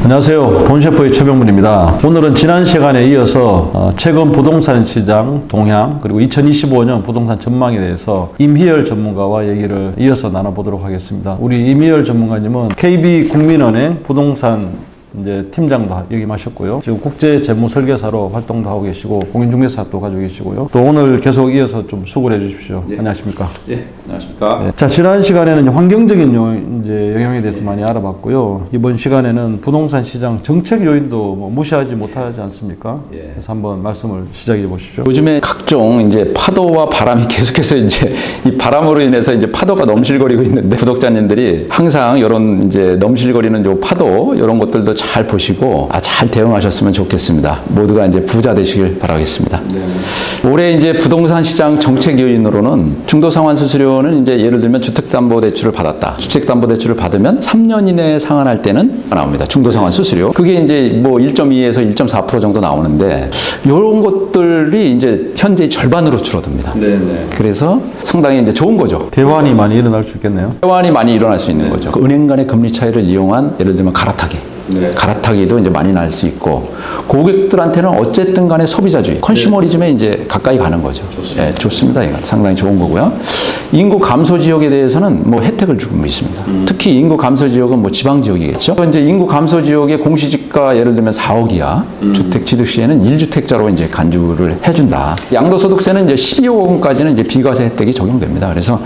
안녕하세요. 돈셰프의 최병문입니다. 오늘은 지난 시간에 이어서 최근 부동산 시장 동향 그리고 2025년 부동산 전망에 대해서 임희열 전문가와 얘기를 이어서 나눠보도록 하겠습니다. 우리 임희열 전문가님은 KB국민은행 부동산 팀장도 역임하셨고요. 지금 국제재무설계사로 활동도 하고 계시고 공인중개사도 가지고 계시고요. 또 오늘 계속 이어서 좀 수고를 해주십시오. 예. 안녕하십니까? 예, 안녕하십니까? 네. 자, 지난 시간에는 환경적인 영향에 대해서 많이 알아봤고요. 이번 시간에는 부동산 시장 정책 요인도 무시하지 못하지 않습니까? 예. 그래서 한번 말씀을 시작해 보시죠. 요즘에 각종 이제 파도와 바람이 계속해서 이제 이 바람으로 인해서 이제 파도가 넘실거리고 있는데 구독자님들이 항상 이런 이제 넘실거리는 요 파도 이런 것들도 잘 보시고 잘 대응하셨으면 좋겠습니다. 모두가 이제 부자 되시길 바라겠습니다. 네. 올해 이제 부동산 시장 정책 요인으로는 중도상환 수수료는 이제 예를 들면 주택담보대출을 받았다. 주택담보대출을 받으면 3년 이내에 상환할 때는 나옵니다. 중도상환 수수료. 그게 이제 뭐 1.2에서 1.4% 정도 나오는데 이런 것들이 이제 현재 절반으로 줄어듭니다. 네네. 그래서 상당히 이제 좋은 거죠. 대환이 많이 일어날 수 있겠네요. 대환이 많이 일어날 수 있는 거죠. 그 은행 간의 금리 차이를 이용한 예를 들면 갈아타기. 네. 갈아타기도 이제 많이 날 수 있고 고객들한테는 어쨌든 간에 소비자주의, 컨슈머리즘에 이제 가까이 가는 거죠. 좋습니다. 예, 좋습니다. 이건 상당히 좋은 거고요. 인구 감소 지역에 대해서는 뭐 혜택을 주고 있습니다. 특히 인구 감소 지역은 뭐 지방 지역이겠죠. 이제 인구 감소 지역의 공시지가 예를 들면 4억 이하 주택 취득 시에는 1주택자로 이제 간주를 해준다. 양도소득세는 이제 12억 원까지는 이제 비과세 혜택이 적용됩니다. 그래서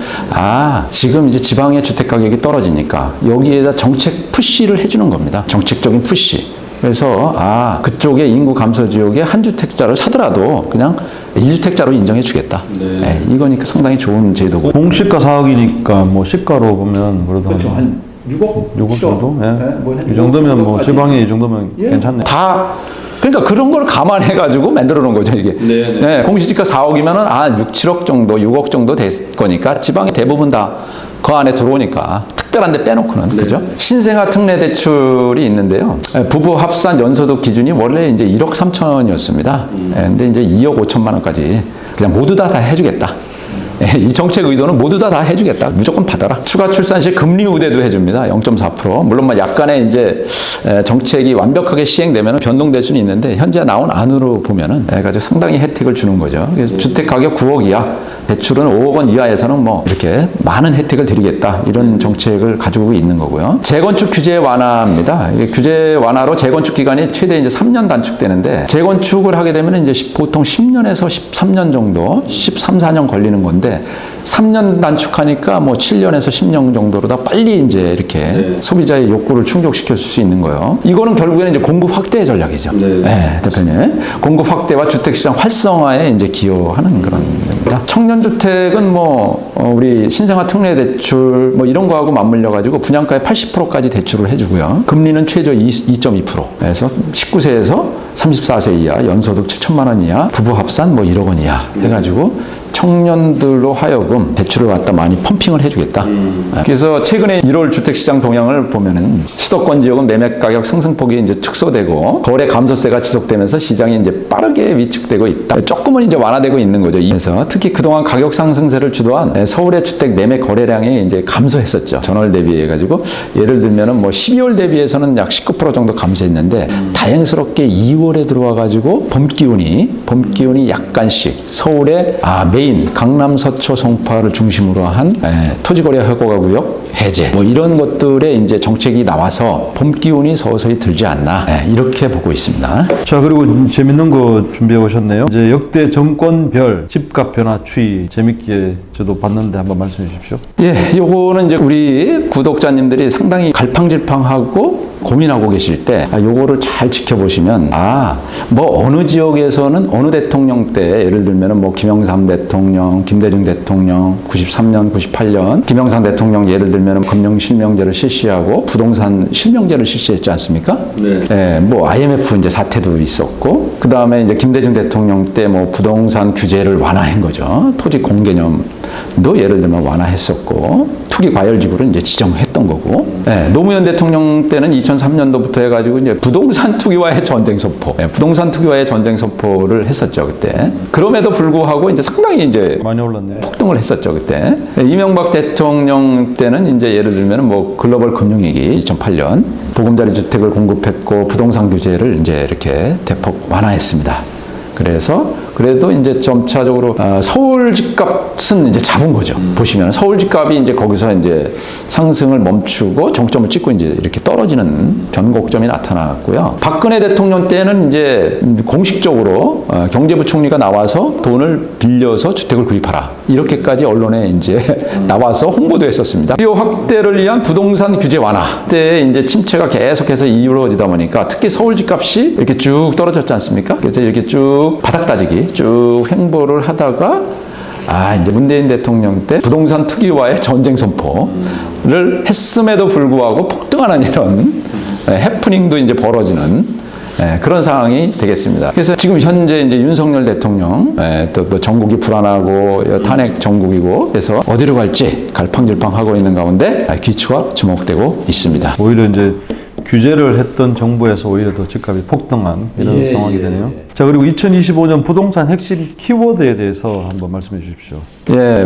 지금 이제 지방의 주택 가격이 떨어지니까 여기에다 정책 푸시를 해주는 겁니다. 정책적인 푸시. 그래서 그쪽에 인구 감소 지역에 한 주택자를 사더라도 그냥 1주택자로 인정해 주겠다. 네. 네, 이거니까 상당히 좋은 제도고. 공시가 4억이니까 뭐 시가로 보면 그래도 그렇죠. 한 6억? 6억 정도? 예. 네, 뭐한 이 정도면 뭐 6억 지방에 이 정도면 예. 괜찮네. 그러니까 그런 걸 감안해가지고 만들어 놓은 거죠, 이게. 네, 공시지가 4억이면은 6, 7억 정도, 6억 정도 될 거니까 지방이 대부분 다 그 안에 들어오니까 특별한 데 빼놓고는, 네. 그죠? 신생아 특례 대출이 있는데요. 부부 합산 연소득 기준이 원래 이제 1억 3천이었습니다. 근데 이제 2억 5천만 원까지 그냥 모두 다 해주겠다. 이 정책 의도는 모두 다 해주겠다. 무조건 받아라. 추가 출산 시 금리 우대도 해줍니다. 0.4%. 물론 약간의 이제 정책이 완벽하게 시행되면 변동될 수는 있는데 현재 나온 안으로 보면은 가지고 상당히 혜택을 주는 거죠. 그래서 주택 가격 9억 이하, 대출은 5억 원 이하에서는 뭐 이렇게 많은 혜택을 드리겠다. 이런 정책을 가지고 있는 거고요. 재건축 규제 완화입니다. 규제 완화로 재건축 기간이 최대 이제 3년 단축되는데 재건축을 하게 되면 이제 보통 10년에서 13년 정도, 13, 14년 걸리는 건데 3년 단축하니까 뭐 7년에서 10년 정도로 다 빨리 이제 이렇게 소비자의 욕구를 충족시킬 수 있는 거예요. 이거는 결국에는 이제 공급 확대 전략이죠. 네, 대표님. 공급 확대와 주택시장 활성화에 이제 기여하는 그런 겁니다. 청년주택은 우리 신생아 특례 대출 이런 거하고 맞물려 가지고 분양가의 80%까지 대출을 해주고요. 금리는 최저 2.2%에서 19세에서 34세 이하, 연소득 7천만 원 이하, 부부 합산 1억 원 이하 해가지고 청년들로 하여금 대출을 갖다 많이 펌핑을 해주겠다. 그래서 최근에 1월 주택시장 동향을 보면은 수도권 지역은 매매 가격 상승폭이 이제 축소되고 거래 감소세가 지속되면서 시장이 이제 빠르게 위축되고 있다. 조금은 이제 완화되고 있는 거죠. 그래서 특히 그동안 가격 상승세를 주도한 서울의 주택 매매 거래량이 이제 감소했었죠. 전월 대비해 가지고 예를 들면은 12월 대비해서는 약 19% 정도 감소했는데 다행스럽게 2월에 들어와 가지고 봄 기운이 약간씩 서울의 메인 강남, 서초, 송파를 중심으로 한 토지거래 허가구역 해제 이런 것들의 이제 정책이 나와서 봄 기운이 서서히 들지 않나 이렇게 보고 있습니다. 자, 그리고 재밌는 거 준비해 오셨네요. 이제 역대 정권별 집값 변화 추이 재밌게 저도 봤는데 한번 말씀해 주십시오. 예, 요거는 이제 우리 구독자님들이 상당히 갈팡질팡하고 고민하고 계실 때 요거를 잘 지켜보시면 어느 지역에서는 어느 대통령 때 예를 들면 김영삼 대통령, 김대중 대통령 93년, 98년 김영삼 대통령 예를 들면 금융실명제를 실시하고 부동산 실명제를 실시했지 않습니까? 네. IMF 이제 사태도 있었고 그 다음에 이제 김대중 대통령 때 부동산 규제를 완화한 거죠. 토지 공개념도 예를 들면 완화했었고 투기 과열지구를 이제 지정했던 거고, 노무현 대통령 때는 2003년도부터 해가지고 이제 부동산 투기와의 전쟁 선포, 부동산 투기와의 전쟁 선포를 했었죠 그때. 그럼에도 불구하고 이제 상당히 이제 많이 올랐네요. 폭등을 했었죠 그때. 이명박 대통령 때는 이제 예를 들면 뭐 글로벌 금융위기 2008년 보금자리 주택을 공급했고 부동산 규제를 이제 이렇게 대폭 완화했습니다. 그래서 그래도 이제 점차적으로 서울 집값은 이제 잡은 거죠. 보시면 서울 집값이 이제 거기서 이제 상승을 멈추고 정점을 찍고 이제 이렇게 떨어지는 변곡점이 나타났고요. 박근혜 대통령 때는 이제 공식적으로 경제부총리가 나와서 돈을 빌려서 주택을 구입하라 이렇게까지 언론에 이제 나와서 홍보도 했었습니다. 수요 확대를 위한 부동산 규제 완화 때 이제 침체가 계속해서 이루어지다 보니까 특히 서울 집값이 이렇게 쭉 떨어졌지 않습니까? 그래서 이렇게 쭉 바닥 따지기 쭉 횡보를 하다가 이제 문재인 대통령 때 부동산 투기와의 전쟁 선포를 했음에도 불구하고 폭등하는 이런 해프닝도 이제 벌어지는 그런 상황이 되겠습니다. 그래서 지금 현재 이제 윤석열 대통령 또 뭐 전국이 불안하고 탄핵 전국이고 그래서 어디로 갈지 갈팡질팡하고 있는 가운데 귀추가 주목되고 있습니다. 오히려 이제 규제를 했던 정부에서 오히려 더 집값이 폭등한 이런 상황이 되네요. 자, 그리고 2025년 부동산 핵심 키워드에 대해서 한번 말씀해 주십시오.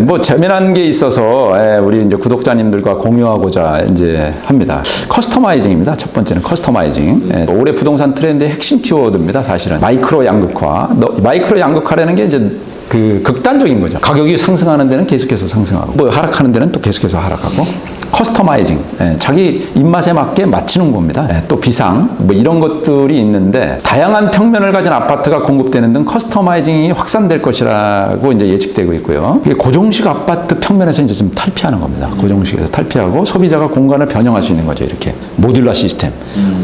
뭐 재미난 게 있어서 우리 이제 구독자님들과 공유하고자 이제 합니다. 커스터마이징입니다. 첫 번째는 커스터마이징. 올해 부동산 트렌드의 핵심 키워드입니다. 사실은 마이크로 양극화. 마이크로 양극화라는 게 이제 그 극단적인 거죠. 가격이 상승하는 데는 계속해서 상승하고, 뭐 하락하는 데는 또 계속해서 하락하고. 커스터마이징, 자기 입맛에 맞게 맞추는 겁니다. 또 비상, 뭐 이런 것들이 있는데 다양한 평면을 가진 아파트가 공급되는 등 커스터마이징이 확산될 것이라고 이제 예측되고 있고요. 이게 고정식 아파트 평면에서 이제 좀 탈피하는 겁니다. 고정식에서 탈피하고 소비자가 공간을 변형할 수 있는 거죠. 이렇게 모듈러 시스템.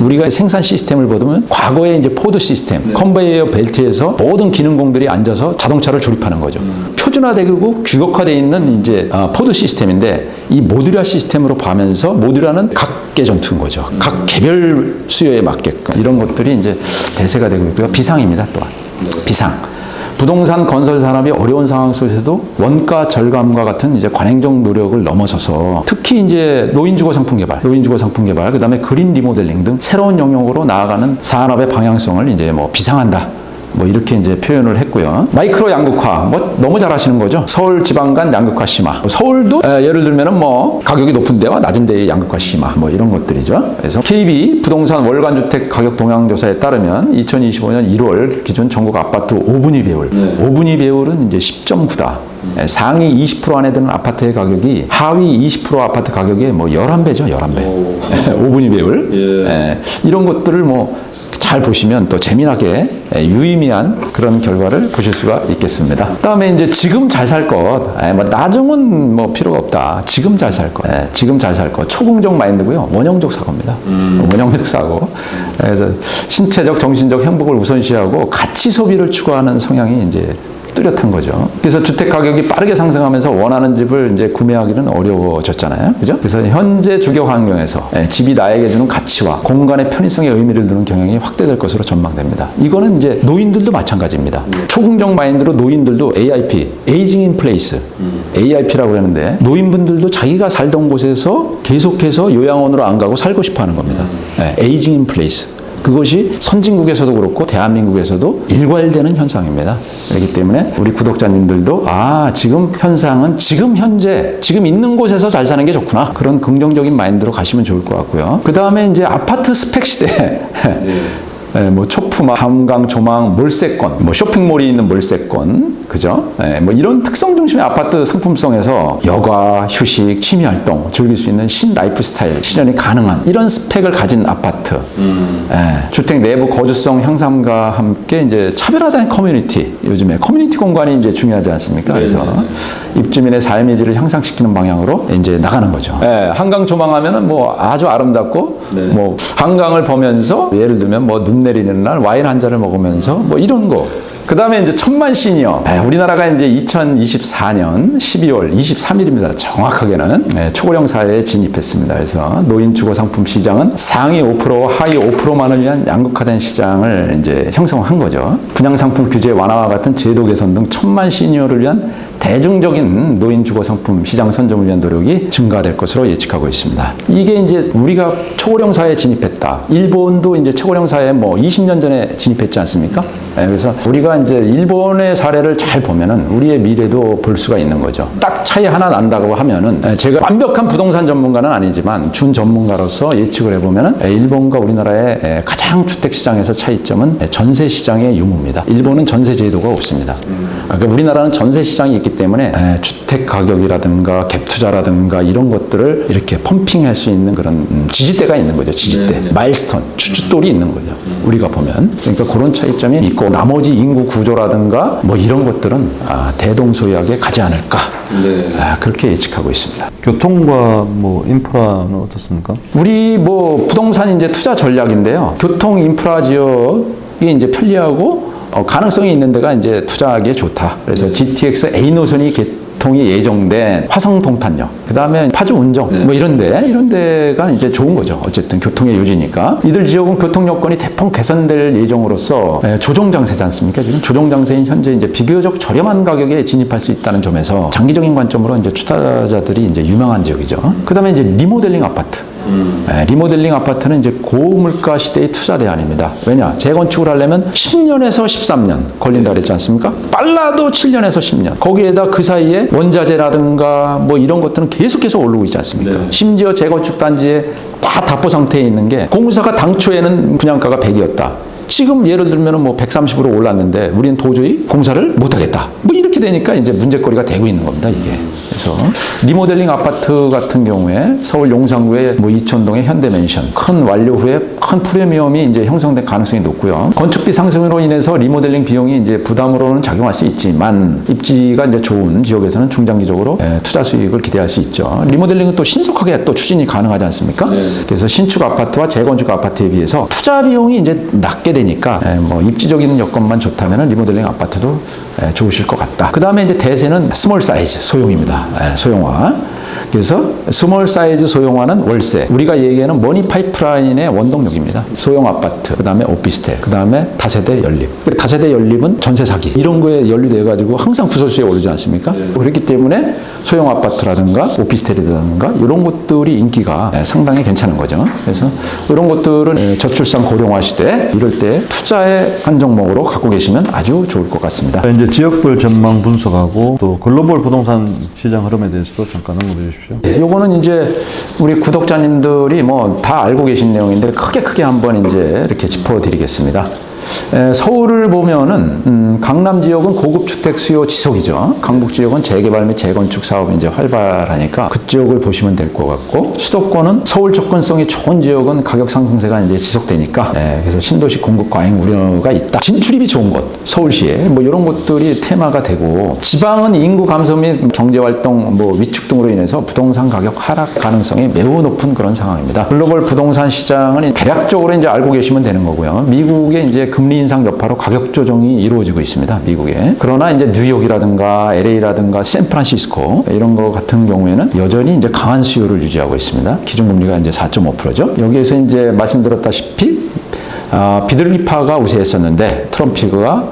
우리가 생산 시스템을 보면 과거에 이제 포드 시스템, 컨베이어 벨트에서 모든 기능공들이 앉아서 자동차를 조립하는 거죠. 표준화되고 규격화되어 있는 이제 포드 시스템인데 이 모듈러 시스템으로 가면서 모듈러는 각계 전투인 거죠. 각 개별 수요에 맞게끔 이런 것들이 이제 대세가 되고 있고요. 비상입니다. 또한 비상. 부동산 건설 산업이 어려운 상황 속에서도 원가 절감과 같은 이제 관행적 노력을 넘어서서 특히 이제 노인주거 상품 개발, 그다음에 그린 리모델링 등 새로운 영역으로 나아가는 산업의 방향성을 이제 뭐 비상한다. 뭐 이렇게 이제 표현을 했고요. 마이크로 양극화, 뭐 너무 잘 아시는 거죠. 서울 지방 간 양극화 심화. 서울도 예를 들면은 뭐 가격이 높은 데와 낮은 데의 양극화 심화, 뭐 이런 것들이죠. 그래서 KB 부동산 월간 주택 가격 동향 조사에 따르면 2025년 1월 기준 전국 아파트 5분위 배율, 5분위 배율은 이제 10.9다. 상위 20% 안에 드는 아파트의 가격이 하위 20% 아파트 가격의 뭐 11배죠, 11배. 5분위 배율. 이런 것들을 뭐 잘 보시면 또 재미나게 유의미한 그런 결과를 보실 수가 있겠습니다. 그다음에 이제 지금 잘 살 것, 뭐 나중은 뭐 필요가 없다. 지금 잘 살 것, 지금 잘 살 것. 초긍정 마인드고요, 원형적 사고입니다. 원형적 사고. 그래서 신체적, 정신적 행복을 우선시하고 가치 소비를 추구하는 성향이 이제 뚜렷한 거죠. 그래서 주택 가격이 빠르게 상승하면서 원하는 집을 이제 구매하기는 어려워졌잖아요. 그죠? 그래서 현재 주거 환경에서 집이 나에게 주는 가치와 공간의 편의성에 의미를 두는 경향이 확대될 것으로 전망됩니다. 이거는 이제 노인들도 마찬가지입니다. 초긍정 마인드로 노인들도 AIP, 에이징 인 플레이스, AIP라고 하는데 노인분들도 자기가 살던 곳에서 계속해서 요양원으로 안 가고 살고 싶어 하는 겁니다. 에이징 인 플레이스. 그것이 선진국에서도 그렇고 대한민국에서도 일괄되는 현상입니다. 그렇기 때문에 우리 구독자님들도 지금 현상은 지금 현재 지금 있는 곳에서 잘 사는 게 좋구나. 그런 긍정적인 마인드로 가시면 좋을 것 같고요. 그 다음에 이제 아파트 스펙 시대. 뭐 초품화, 한강, 조망, 몰세권, 뭐 쇼핑몰이 있는 몰세권, 그죠? 뭐 이런 특성 중심의 아파트 상품성에서 여가, 휴식, 취미 활동 즐길 수 있는 신 라이프 스타일 실현이 가능한 이런 스펙을 가진 아파트, 주택 내부 거주성 향상과 함께 이제 차별화된 커뮤니티, 요즘에 커뮤니티 공간이 이제 중요하지 않습니까? 그래서 입주민의 삶의 질을 향상시키는 방향으로 이제 나가는 거죠. 한강 조망하면은 뭐 아주 아름답고, 뭐 한강을 보면서 예를 들면 뭐 눈 내리는 날 와인 한 잔을 먹으면서 뭐 이런 거 그 다음에 이제 1000만 시니어. 우리나라가 이제 2024년 12월 23일입니다. 정확하게는 초고령 사회에 진입했습니다. 그래서 노인 주거 상품 시장은 상위 5%, 하위 5%만을 위한 양극화된 시장을 이제 형성한 거죠. 분양 상품 규제 완화와 같은 제도 개선 등 1000만 시니어를 위한 대중적인 노인 주거 상품 시장 선점을 위한 노력이 증가될 것으로 예측하고 있습니다. 이게 이제 우리가 초고령 사회에 진입했다. 일본도 이제 초고령 사회에 뭐 20년 전에 진입했지 않습니까? 그래서 우리가 이제 일본의 사례를 잘 보면은 우리의 미래도 볼 수가 있는 거죠. 딱 차이 하나 난다고 하면은 제가 완벽한 부동산 전문가는 아니지만 준 전문가로서 예측을 해보면은 일본과 우리나라의 가장 주택 시장에서 차이점은 전세 시장의 유무입니다. 일본은 전세 제도가 없습니다. 그러니까 우리나라는 전세 시장이 있기 때문에 주택 가격이라든가 갭 투자라든가 이런 것들을 이렇게 펌핑할 수 있는 그런 지지대가 있는 거죠. 지지대, 마일스톤, 추춧돌이 있는 거죠. 우리가 보면 그러니까 그런 차이점이 있고 나머지 인구 구조라든가 뭐 이런 것들은 대동소이하게 가지 않을까 그렇게 예측하고 있습니다. 교통과 뭐 인프라는 어떻습니까? 우리 뭐 부동산 이제 투자 전략인데요. 교통 인프라 지역이 이제 편리하고 가능성이 있는 데가 이제 투자하기에 좋다. 그래서 GTX A 노선이 개통이 예정된 화성 동탄역, 그 다음에 파주 운정, 뭐 이런 데가 이제 좋은 거죠. 어쨌든 교통의 요지니까. 이들 지역은 교통 여건이 대폭 개선될 예정으로서 조정장세지 않습니까? 지금 조정장세인 현재 이제 비교적 저렴한 가격에 진입할 수 있다는 점에서 장기적인 관점으로 이제 투자자들이 이제 유명한 지역이죠. 그 다음에 이제 리모델링 아파트. 리모델링 아파트는 이제 고물가 시대의 투자 대안입니다. 왜냐? 재건축을 하려면 10년에서 13년 걸린다 그랬지 않습니까? 빨라도 7년에서 10년. 거기에다 그 사이에 원자재라든가 뭐 이런 것들은 계속해서 오르고 있지 않습니까? 심지어 재건축 단지에 다 답보 상태에 있는 게 공사가 당초에는 분양가가 100이었다. 지금 예를 들면 뭐 130으로 올랐는데 우리는 도저히 공사를 못하겠다. 뭐 이렇게 되니까 이제 문제거리가 되고 있는 겁니다, 이게. 그래서 리모델링 아파트 같은 경우에 서울 용산구의 뭐 이천동의 현대맨션 큰 완료 후에 큰 프리미엄이 이제 형성될 가능성이 높고요. 건축비 상승으로 인해서 리모델링 비용이 이제 부담으로는 작용할 수 있지만 입지가 이제 좋은 지역에서는 중장기적으로 투자 수익을 기대할 수 있죠. 리모델링은 또 신속하게 또 추진이 가능하지 않습니까? 그래서 신축 아파트와 재건축 아파트에 비해서 투자 비용이 이제 낮게 되니까 뭐 입지적인 여건만 좋다면 리모델링 아파트도 좋으실 것 같다. 그 다음에 이제 대세는 스몰 사이즈 소형입니다. 소형화. 그래서 스몰 사이즈 소형화는 월세. 우리가 얘기하는 머니 파이프라인의 원동력입니다. 소형 아파트, 그 다음에 오피스텔, 그 다음에 다세대 연립. 다세대 연립은 전세 사기. 이런 거에 연루돼가지고 항상 구설수에 오르지 않습니까? 그렇기 때문에 소형 아파트라든가 오피스텔이라든가 이런 것들이 인기가 상당히 괜찮은 거죠. 그래서 이런 것들은 저출산 고령화 시대 이럴 때 투자의 한 종목으로 갖고 계시면 아주 좋을 것 같습니다. 이제 지역별 전망 분석하고 또 글로벌 부동산 시장 흐름에 대해서도 잠깐 언급해 주십시오. 요거는 이제 우리 구독자님들이 뭐 다 알고 계신 내용인데 크게 한번 이제 이렇게 짚어드리겠습니다. 서울을 보면은 강남 지역은 고급 주택 수요 지속이죠. 강북 지역은 재개발 및 재건축 사업이 이제 활발하니까 그쪽을 보시면 될 것 같고, 수도권은 서울 접근성이 좋은 지역은 가격 상승세가 이제 지속되니까 그래서 신도시 공급 과잉 우려가 있다. 진출입이 좋은 곳, 서울시에 뭐 이런 것들이 테마가 되고, 지방은 인구 감소 및 경제 활동 뭐 위축 등으로 인해서 부동산 가격 하락 가능성이 매우 높은 그런 상황입니다. 글로벌 부동산 시장은 대략적으로 이제 알고 계시면 되는 거고요. 미국의 이제 금리 인상 여파로 가격 조정이 이루어지고 있습니다. 미국에. 그러나 이제 뉴욕이라든가 LA라든가 샌프란시스코 이런 거 같은 경우에는 여전히 이제 강한 수요를 유지하고 있습니다. 기준금리가 이제 4.5%죠. 여기에서 이제 말씀드렸다시피 비둘기파가 우세했었는데 트럼프가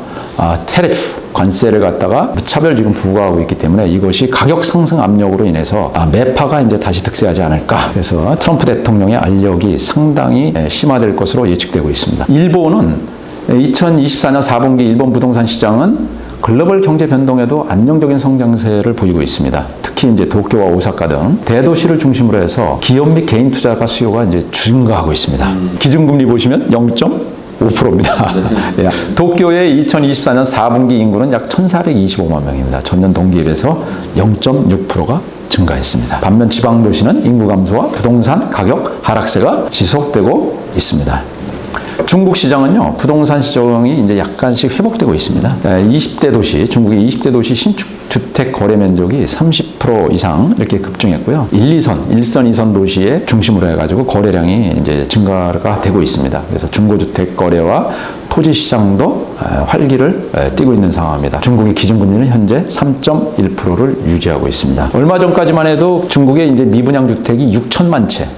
테리프 관세를 갖다가 무차별 지금 부과하고 있기 때문에 이것이 가격 상승 압력으로 인해서 매파가 이제 다시 득세하지 않을까. 그래서 트럼프 대통령의 알력이 상당히 심화될 것으로 예측되고 있습니다. 일본은 2024년 4분기 일본 부동산 시장은 글로벌 경제 변동에도 안정적인 성장세를 보이고 있습니다. 특히 이제 도쿄와 오사카 등 대도시를 중심으로 해서 기업 및 개인 투자가 수요가 이제 증가하고 있습니다. 기준금리 보시면 0.5%입니다. 도쿄의 2024년 4분기 인구는 약 1,425만 명입니다. 전년 동기에 비해서 0.6%가 증가했습니다. 반면 지방 도시는 인구 감소와 부동산 가격 하락세가 지속되고 있습니다. 중국 시장은요, 부동산 시장이 이제 약간씩 회복되고 있습니다. 20대 도시, 중국의 20대 도시 신축 주택 거래 면적이 30% 이상 이렇게 급증했고요. 1선, 2선 도시에 중심으로 해가지고 거래량이 이제 증가가 되고 있습니다. 그래서 중고주택 거래와 토지 시장도 활기를 띠고 있는 상황입니다. 중국의 기준금리는 현재 3.1%를 유지하고 있습니다. 얼마 전까지만 해도 중국의 이제 미분양 주택이 6천만 채.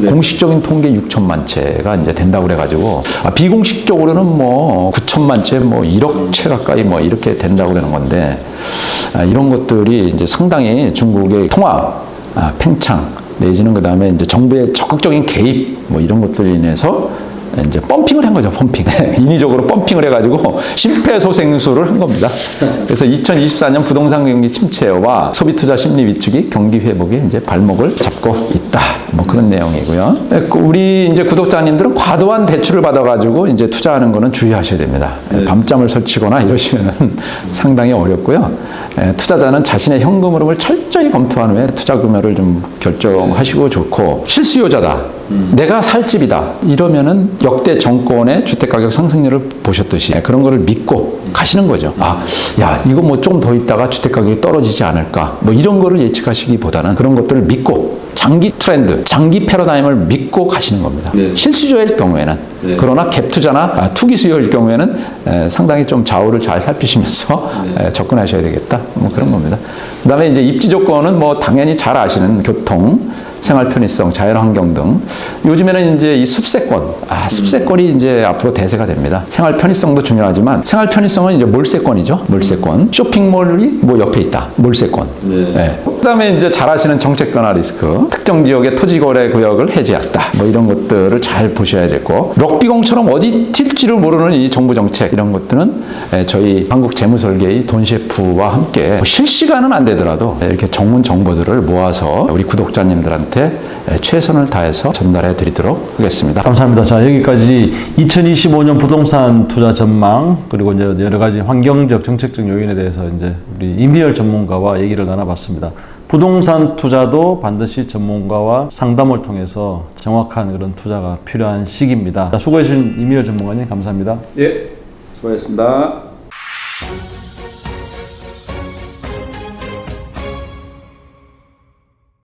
공식적인 통계 6천만 채가 이제 된다고 그래가지고 비공식적으로는 뭐 9천만 채, 뭐 1억 채 가까이 뭐 이렇게 된다고 그러는 건데 이런 것들이 이제 상당히 중국의 통화, 팽창 내지는 그 다음에 이제 정부의 적극적인 개입 뭐 이런 것들로 인해서 이제 펌핑을 한 거죠, 펌핑. 인위적으로 펌핑을 해가지고 심폐소생술을 한 겁니다. 그래서 2024년 부동산 경기 침체와 소비 투자 심리 위축이 경기 회복에 이제 발목을 잡고 있다. 뭐 그런 내용이고요. 우리 이제 구독자님들은 과도한 대출을 받아가지고 이제 투자하는 거는 주의하셔야 됩니다. 밤잠을 설치거나 이러시면은 상당히 어렵고요. 투자자는 자신의 현금 흐름을 철저히 검토한 후에 투자 금액을 좀 결정하시고 좋고, 실수요자다. 내가 살 집이다. 이러면은 역대 정권의 주택가격 상승률을 보셨듯이 그런 거를 믿고 가시는 거죠. 야, 이거 뭐 좀 더 있다가 주택가격이 떨어지지 않을까. 뭐 이런 거를 예측하시기보다는 그런 것들을 믿고 장기 트렌드, 장기 패러다임을 믿고 가시는 겁니다. 실수요일 경우에는. 그러나 갭 투자나 투기 수요일 경우에는 상당히 좀 좌우를 잘 살피시면서 접근하셔야 되겠다. 뭐 그런 겁니다. 그 다음에 이제 입지 조건은 뭐 당연히 잘 아시는 교통, 생활 편의성, 자연 환경 등. 요즘에는 이제 이 습세권, 습세권이 이제 앞으로 대세가 됩니다. 생활 편의성도 중요하지만 생활 편의성은 이제 몰세권이죠. 몰세권. 쇼핑몰이 뭐 옆에 있다. 몰세권. 그다음에 이제 잘 아시는 정책 변화 리스크, 특정 지역의 토지 거래 구역을 해제했다. 뭐 이런 것들을 잘 보셔야 되고, 럭비공처럼 어디 튈지를 모르는 이 정부 정책 이런 것들은 저희 한국 재무설계의 돈 셰프와 함께 뭐 실시간은 안 되더라도 이렇게 전문 정보들을 모아서 우리 구독자님들한테 최선을 다해서 전달해 드리도록 하겠습니다. 감사합니다. 자, 여기까지 2025년 부동산 투자 전망, 그리고 이제 여러 가지 환경적, 정책적 요인에 대해서 이제 우리 임희열 전문가와 얘기를 나눠봤습니다. 부동산 투자도 반드시 전문가와 상담을 통해서 정확한 그런 투자가 필요한 시기입니다. 자, 수고해주신 임희열 전문가님 감사합니다. 예, 수고하셨습니다.